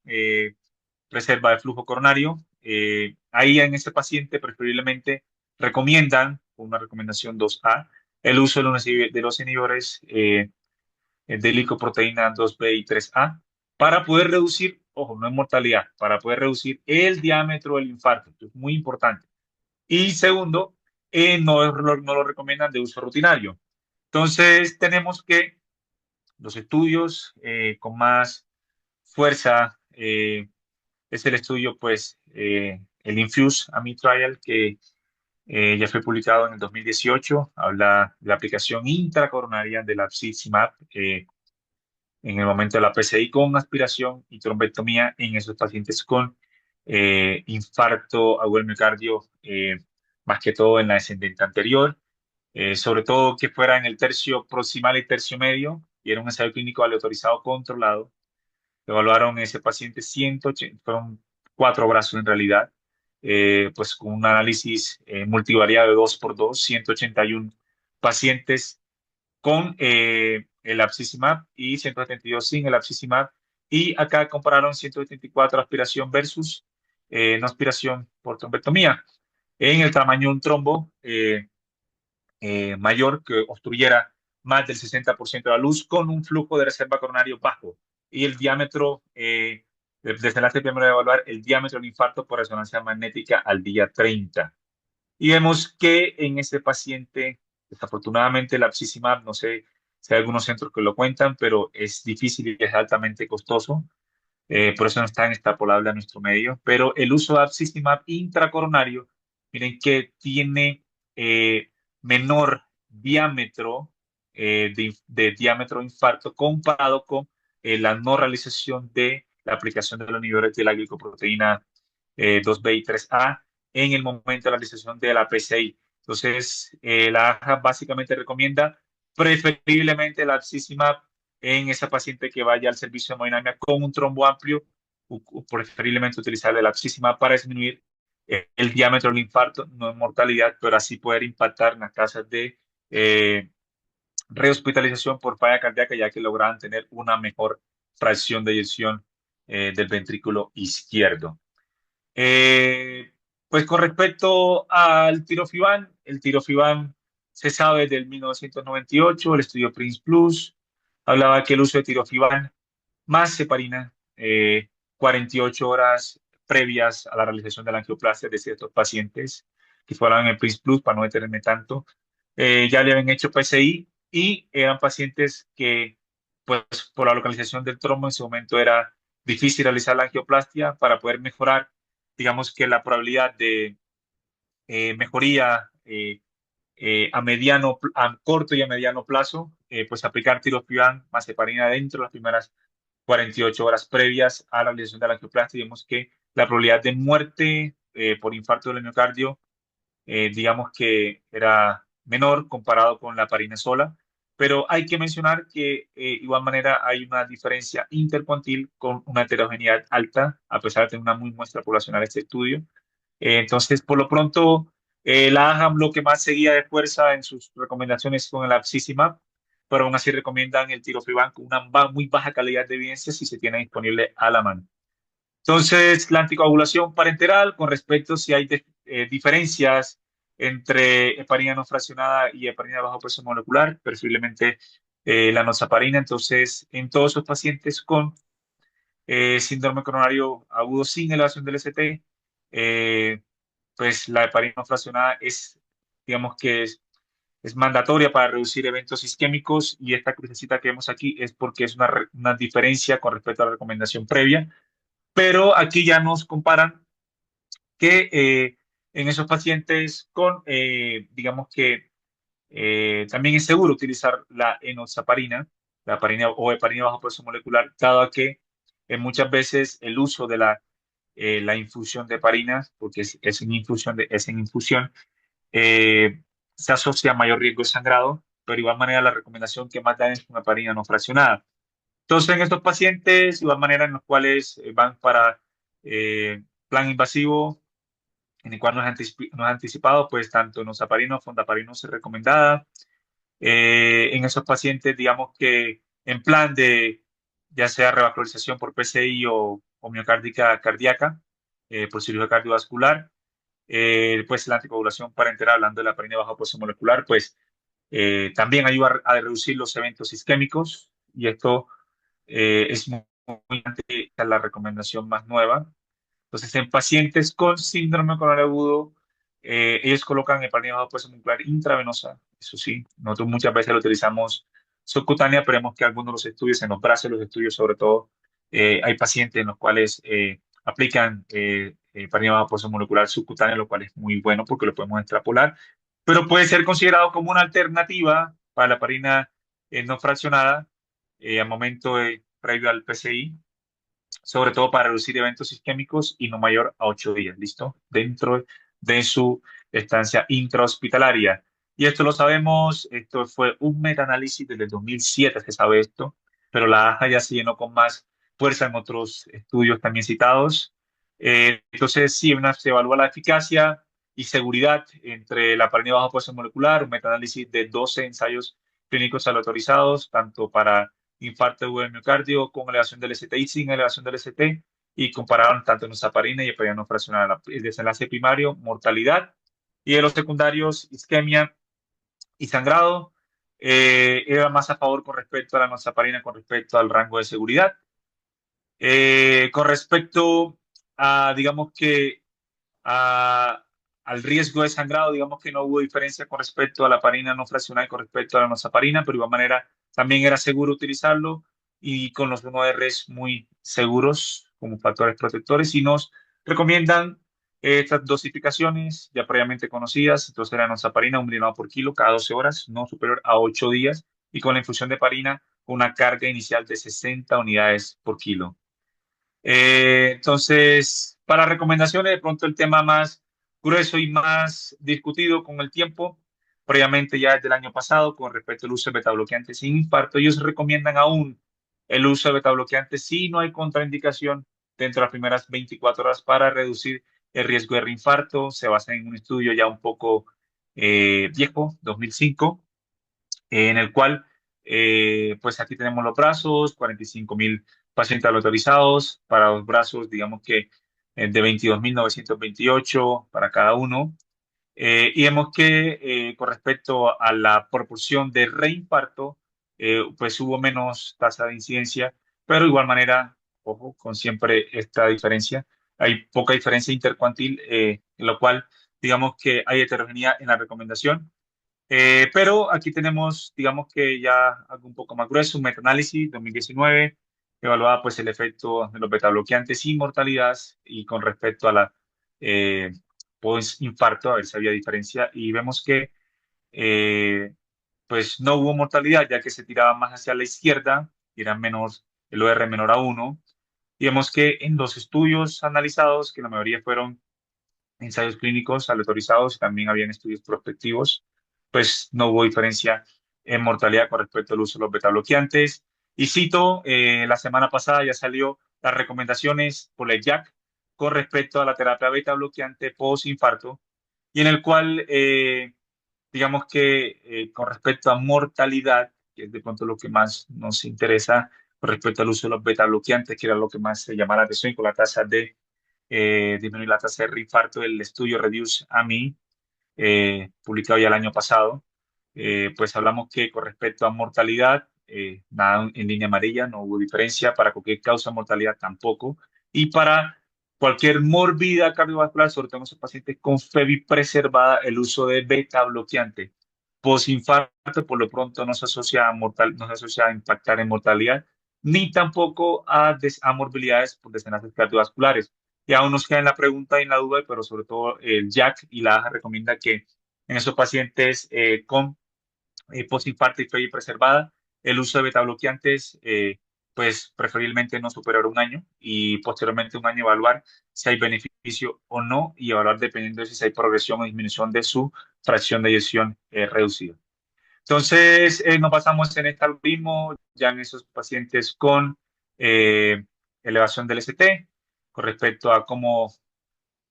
reserva de flujo coronario. Ahí en ese paciente preferiblemente recomiendan, una recomendación 2A, el uso de los inhibidores de glicoproteína 2B y 3A para poder reducir, ojo, no es mortalidad, para poder reducir el diámetro del infarto. Esto es muy importante. Y segundo, no lo recomiendan de uso rutinario. Entonces, tenemos que los estudios con más fuerza es el estudio, pues, el INFUSE-AMI Trial, que ya fue publicado en el 2018. Habla de la aplicación intracoronaria de la Apixaban en el momento de la PCI con aspiración y trombectomía en esos pacientes con infarto agudo del miocardio, más que todo en la descendente anterior, sobre todo que fuera en el tercio proximal y tercio medio, y era un ensayo clínico aleatorizado controlado. Evaluaron ese paciente 180, fueron 4 brazos en realidad, pues con un análisis multivariado de 2 por 2, 181 pacientes con el Apixaban y 172 sin el Apixaban. Y acá compararon 174 aspiración versus no aspiración por trombectomía. En el tamaño de un trombo, mayor que obstruyera más del 60% de la luz con un flujo de reserva coronario bajo y el diámetro, desde la primero de evaluar el diámetro del infarto por resonancia magnética al día 30. Y vemos que en ese paciente, desafortunadamente, el Apixaban, no sé si hay algunos centros que lo cuentan, pero es difícil y es altamente costoso. Por eso no está extrapolable a nuestro medio. Pero el uso de Apixaban intracoronario, miren que tiene menor diámetro de diámetro de infarto comparado con la no realización de la aplicación de los niveles de la glicoproteína 2B y 3A en el momento de la realización de la PCI. Entonces, la AJA básicamente recomienda preferiblemente la Apixaban en esa paciente que vaya al servicio de hemodinamia con un trombo amplio, preferiblemente utilizar el Apixaban para disminuir el diámetro del infarto, no en mortalidad, pero así poder impactar en las tasas de eh, rehospitalización por falla cardíaca, ya que lograban tener una mejor fracción de eyección del ventrículo izquierdo. Eh, pues con respecto al tirofibán, el tirofibán se sabe del 1998, el estudio Prince Plus hablaba que el uso de tirofibán más heparina, 48 horas previas a la realización de la angioplastia de ciertos pacientes que fueran en el Prince Plus, para no detenerme tanto, ya le habían hecho PCI y eran pacientes que, pues, por la localización del trombo en su momento era difícil realizar la angioplastia para poder mejorar, digamos que la probabilidad de mejoría a corto y a mediano plazo, pues aplicar tirofibán más heparina dentro de las primeras 48 horas previas a la realización de la angioplastia. Vemos que la probabilidad de muerte por infarto del miocardio, digamos que era menor comparado con la heparina sola, pero hay que mencionar que igual manera hay una diferencia intercuantil con una heterogeneidad alta, a pesar de tener una muy muestra poblacional este estudio. Entonces, por lo pronto, la AHAM lo que más seguía de fuerza en sus recomendaciones con el Apixaban, pero aún así recomiendan el tirofibán con una muy baja calidad de evidencia si se tiene disponible a la mano. Entonces, la anticoagulación parenteral con respecto si hay diferencias entre heparina no fraccionada y heparina de bajo peso molecular, preferiblemente la nosaparina. Entonces, en todos esos pacientes con síndrome coronario agudo sin elevación del ST, pues la heparina no fraccionada es, digamos que es es mandatoria para reducir eventos isquémicos y esta crucecita que vemos aquí es porque es una diferencia con respecto a la recomendación previa, pero aquí ya nos comparan que en esos pacientes con, digamos que también es seguro utilizar la enoxaparina, la heparina o heparina bajo peso molecular, dado que muchas veces el uso de la infusión de heparinas, porque es en infusión, es en infusión, se asocia a mayor riesgo de sangrado, pero de igual manera la recomendación que más dan es una heparina no fraccionada. Entonces, en estos pacientes, de igual manera en los cuales van para plan invasivo, en el cual no es anticipado, pues tanto nosaparina o fondaparina es recomendada. En esos pacientes, digamos que en plan de ya sea revascularización por PCI o miocárdica cardíaca, por cirugía cardiovascular, pues la anticoagulación parenteral, hablando de la heparina bajo peso molecular, pues también ayuda a reducir los eventos isquémicos y esto es muy importante, la recomendación más nueva. Entonces, en pacientes con síndrome coronario agudo, ellos colocan heparina bajo peso molecular intravenosa. Eso sí, nosotros muchas veces lo utilizamos subcutánea, pero vemos que algunos de los estudios, en los brazos, los estudios sobre todo, hay pacientes en los cuales aplican heparina bajo peso molecular subcutánea, lo cual es muy bueno porque lo podemos extrapolar, pero puede ser considerado como una alternativa para la heparina no fraccionada al momento previo al PCI, sobre todo para reducir eventos isquémicos y no mayor a 8 días, ¿listo? Dentro de su estancia intrahospitalaria. Y esto lo sabemos, esto fue un metaanálisis desde el 2007, se sabe esto, pero la AJA ya se llenó con más fuerza en otros estudios también citados. Entonces, sí, se evalúa la eficacia y seguridad entre la heparina bajo peso molecular, un metaanálisis de 12 ensayos clínicos aleatorizados, tanto para infarto agudo del miocardio con elevación del ST y sin elevación del ST, y compararon tanto nosaparina y heparina no fraccionada. El desenlace primario, mortalidad, y de los secundarios, isquemia y sangrado, era más a favor con respecto a la nosaparina, con respecto al rango de seguridad. Con respecto a, digamos que a- al riesgo de sangrado, digamos que no hubo diferencia con respecto a la heparina no fraccionada y con respecto a la nosaparina, pero de igual manera también era seguro utilizarlo y con los 1Rs muy seguros como factores protectores y nos recomiendan estas dosificaciones ya previamente conocidas. Entonces la nosaparina 1 mg por kilo cada 12 horas, no superior a 8 días, y con la infusión de heparina con una carga inicial de 60 unidades por kilo. Entonces, para recomendaciones, de pronto el tema más grueso y más discutido con el tiempo, previamente ya desde el año pasado, con respecto al uso de betabloqueantes sin infarto, ellos recomiendan aún el uso de betabloqueantes si no hay contraindicación dentro de las primeras 24 horas para reducir el riesgo de reinfarto. Se basa en un estudio ya un poco viejo, 2005, en el cual, pues aquí tenemos los brazos, 45.000 pacientes autorizados, para los brazos, digamos que de 22.928 para cada uno. Y vemos que con respecto a la proporción de reinfarto, pues hubo menos tasa de incidencia, pero de igual manera, ojo, con siempre esta diferencia, hay poca diferencia intercuantil, en lo cual digamos que hay heterogeneidad en la recomendación. Pero aquí tenemos, digamos que ya algo un poco más grueso, un metaanálisis 2019, evaluaba pues el efecto de los betabloqueantes y mortalidad y con respecto a la eh, post-infarto, a ver si había diferencia, y vemos que pues no hubo mortalidad ya que se tiraba más hacia la izquierda, y era menor, el OR menor a 1, y vemos que en los estudios analizados, que la mayoría fueron ensayos clínicos aleatorizados y también habían estudios prospectivos, pues no hubo diferencia en mortalidad con respecto al uso de los betabloqueantes. Y cito, la semana pasada ya salió las recomendaciones por el JAC con respecto a la terapia betabloqueante post-infarto, y en el cual, digamos que con respecto a mortalidad, que es de pronto lo que más nos interesa, con respecto al uso de los betabloqueantes, que era lo que más se llama la atención, con la tasa de disminuir la tasa de reinfarto del estudio Reduce AMI, publicado ya el año pasado. Pues hablamos que con respecto a mortalidad, nada en línea amarilla, no hubo diferencia, para cualquier causa de mortalidad tampoco, y para cualquier morbidad cardiovascular, sobre todo en esos pacientes con FEBI preservada, el uso de beta bloqueante. Posinfarto, por lo pronto, no se asocia a no se asocia a impactar en mortalidad, ni tampoco a morbilidades por desenlaces cardiovasculares. Y aún nos queda en la pregunta y en la duda, pero sobre todo el JAK y la AJA recomienda que en esos pacientes con postinfarto y fiebre preservada, el uso de betabloqueantes, pues preferiblemente no superar un año y posteriormente un año evaluar si hay beneficio o no y evaluar dependiendo de si hay progresión o disminución de su fracción de eyección reducida. Entonces, nos basamos en este algoritmo ya en esos pacientes con eh, elevación del ST con respecto a cómo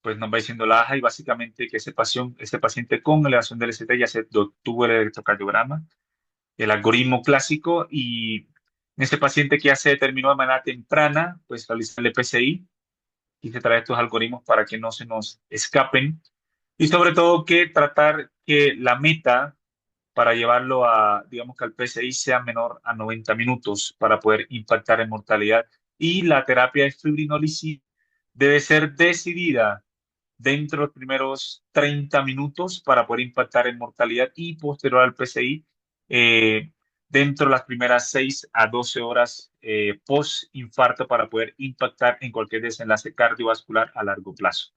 pues nos va diciendo la AJA y básicamente que ese paciente con elevación del ST ya se tuvo el electrocardiograma, el algoritmo clásico y en este paciente que ya se determinó de manera temprana, pues realizar el PCI y se trae estos algoritmos para que no se nos escapen y sobre todo que tratar que la meta para llevarlo a, digamos que al PCI sea menor a 90 minutos para poder impactar en mortalidad. Y la terapia de fibrinolisis debe ser decidida dentro de los primeros 30 minutos para poder impactar en mortalidad y posterior al PCI eh, dentro de las primeras 6 a 12 horas post-infarto para poder impactar en cualquier desenlace cardiovascular a largo plazo.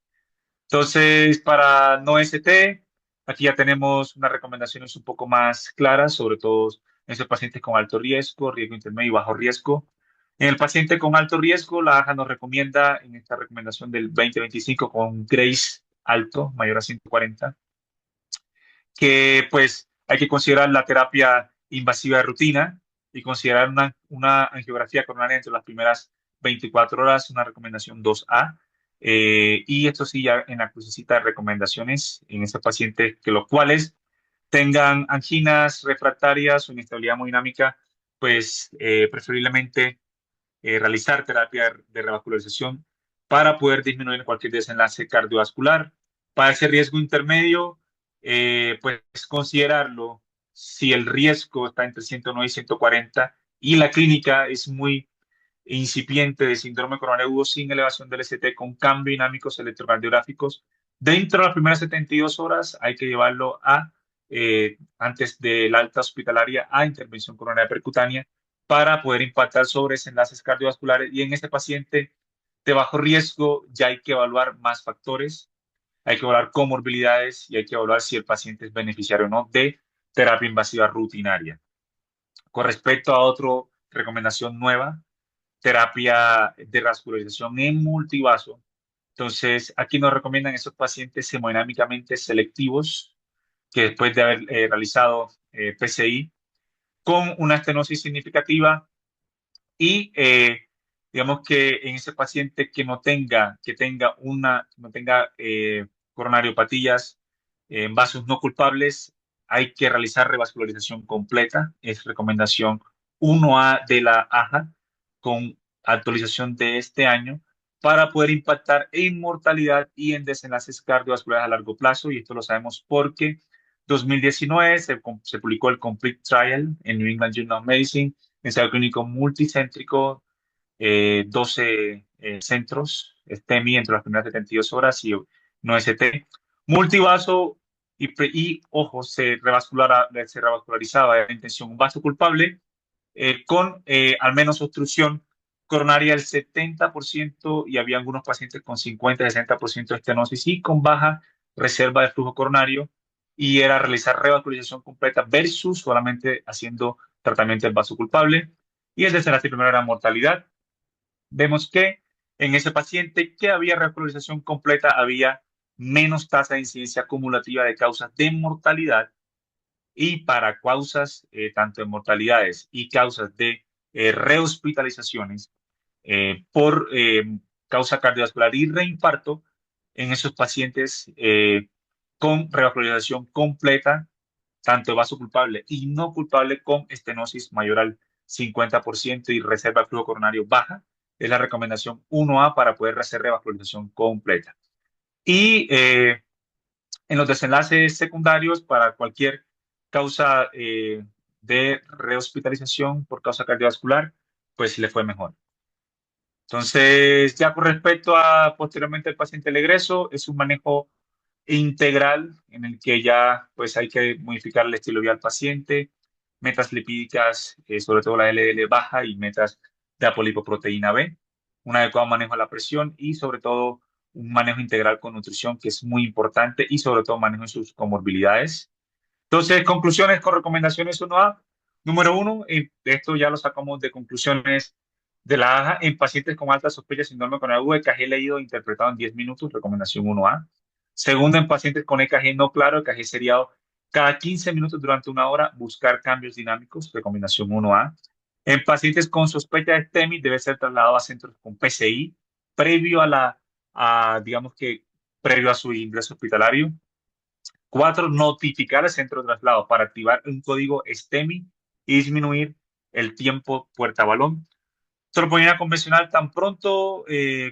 Entonces, para no ST, aquí ya tenemos unas recomendaciones un poco más claras, sobre todo en esos pacientes con alto riesgo, riesgo intermedio y bajo riesgo. En el paciente con alto riesgo, la AJA nos recomienda en esta recomendación del 2025 con GRACE alto, mayor a 140, que pues hay que considerar la terapia invasiva de rutina y considerar una angiografía coronaria entre las primeras 24 horas, una recomendación 2A. Y esto sí, ya en la crucecita de recomendaciones en ese paciente, que los cuales tengan anginas refractarias o inestabilidad hemodinámica, pues preferiblemente realizar terapia de revascularización para poder disminuir cualquier desenlace cardiovascular. Para ese riesgo intermedio, pues considerarlo si el riesgo está entre 109 y 140 y la clínica es muy incipiente de síndrome coronario agudo sin elevación del ST con cambios dinámicos electrocardiográficos. Dentro de las primeras 72 horas hay que llevarlo a, antes del alta hospitalaria, a intervención coronaria percutánea para poder impactar sobre ese enlaces cardiovasculares. Y en este paciente de bajo riesgo ya hay que evaluar más factores, hay que evaluar comorbilidades y hay que evaluar si el paciente es beneficiario o no de terapia invasiva rutinaria. Con respecto a otra recomendación nueva, terapia de vascularización en multivaso. Entonces, aquí nos recomiendan esos pacientes hemodinámicamente selectivos que después de haber realizado PCI con una estenosis significativa y digamos que en ese paciente que no tenga coronariopatías en vasos no culpables, hay que realizar revascularización completa. Es recomendación 1A de la AJA con actualización de este año para poder impactar en mortalidad y en desenlaces cardiovasculares a largo plazo. Y esto lo sabemos porque 2019 se publicó el Complete Trial en New England Journal of Medicine, ensayo clínico multicéntrico, 12 centros, STEMI entre las primeras 72 horas y no ST, multivaso ojo, se revascularizaba la intención un vaso culpable con al menos obstrucción coronaria del 70% y había algunos pacientes con 50-60% de estenosis y con baja reserva de flujo coronario y era realizar revascularización completa versus solamente haciendo tratamiento del vaso culpable. Y el desenlace primero era mortalidad. Vemos que en ese paciente que había revascularización completa había menos tasa de incidencia acumulativa de causas de mortalidad y para causas tanto de mortalidades y causas de rehospitalizaciones por causa cardiovascular y reinfarto en esos pacientes con revascularización completa, tanto de vaso culpable y no culpable con estenosis mayor al 50% y reserva de flujo coronario baja. Es la recomendación 1A para poder hacer revascularización completa. Y en los desenlaces secundarios para cualquier causa de rehospitalización por causa cardiovascular, pues le fue mejor. Entonces, ya con respecto a posteriormente el paciente el egreso, es un manejo integral en el que ya pues hay que modificar el estilo de vida al paciente, metas lipídicas, sobre todo la LDL baja y metas de apolipoproteína B, un adecuado manejo de la presión y sobre todo un manejo integral con nutrición que es muy importante y sobre todo manejo de sus comorbilidades. Entonces, conclusiones con recomendaciones 1A. Número uno, esto ya lo sacamos de conclusiones de la AJA en pacientes con alta sospecha de síndrome con agudo EKG leído e interpretado en 10 minutos, recomendación 1A. Segundo, en pacientes con EKG no claro, EKG seriado cada 15 minutos durante una hora, buscar cambios dinámicos, recomendación 1A. En pacientes con sospecha de STEMI, debe ser trasladado a centros con PCI previo digamos que, previo a su ingreso hospitalario. Cuatro, notificar al centro de traslado para activar un código STEMI y disminuir el tiempo puerta-balón. Troponina convencional tan pronto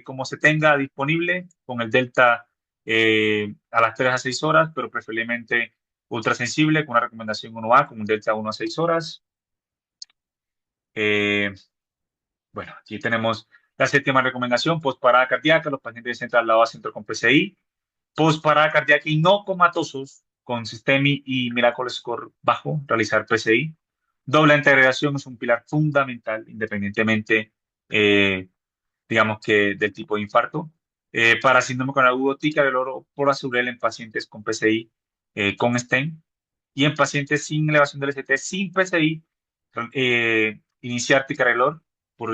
como se tenga disponible con el delta a las 3 a 6 horas, pero preferiblemente ultrasensible con una recomendación 1A con un delta 1 a 6 horas. Eh, bueno, aquí tenemos la séptima recomendación, postparada cardíaca, los pacientes deben trasladados a centro con PCI. Postparada cardíaca y no comatosos con STEMI y Miracle Score bajo, realizar PCI. Doble integración es un pilar fundamental, independientemente, digamos que del tipo de infarto. Para síndrome con agudo TICA del oro por azurel en pacientes con PCI con STEM y en pacientes sin elevación del ST sin PCI, iniciar ticarelor,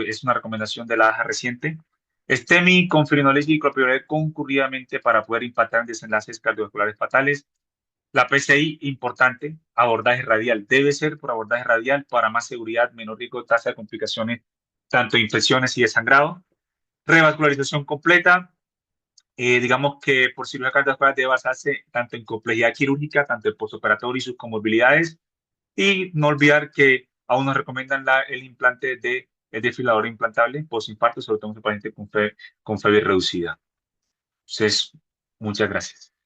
es una recomendación de la AJA reciente. STEMI con fibrinolis y clopidogrel concurridamente para poder impactar en desenlaces cardiovasculares fatales. La PCI, importante, abordaje radial. Debe ser por abordaje radial para más seguridad, menor riesgo de tasa de complicaciones, tanto de infecciones y de sangrado. Revascularización completa. Digamos que por cirugía cardiovascular debe basarse tanto en complejidad quirúrgica, tanto en postoperatorio y sus comorbilidades. Y no olvidar que aún nos recomiendan el implante de el desfibrilador implantable postinfarto, sobre todo en pacientes con fiebre reducida. Entonces, muchas gracias.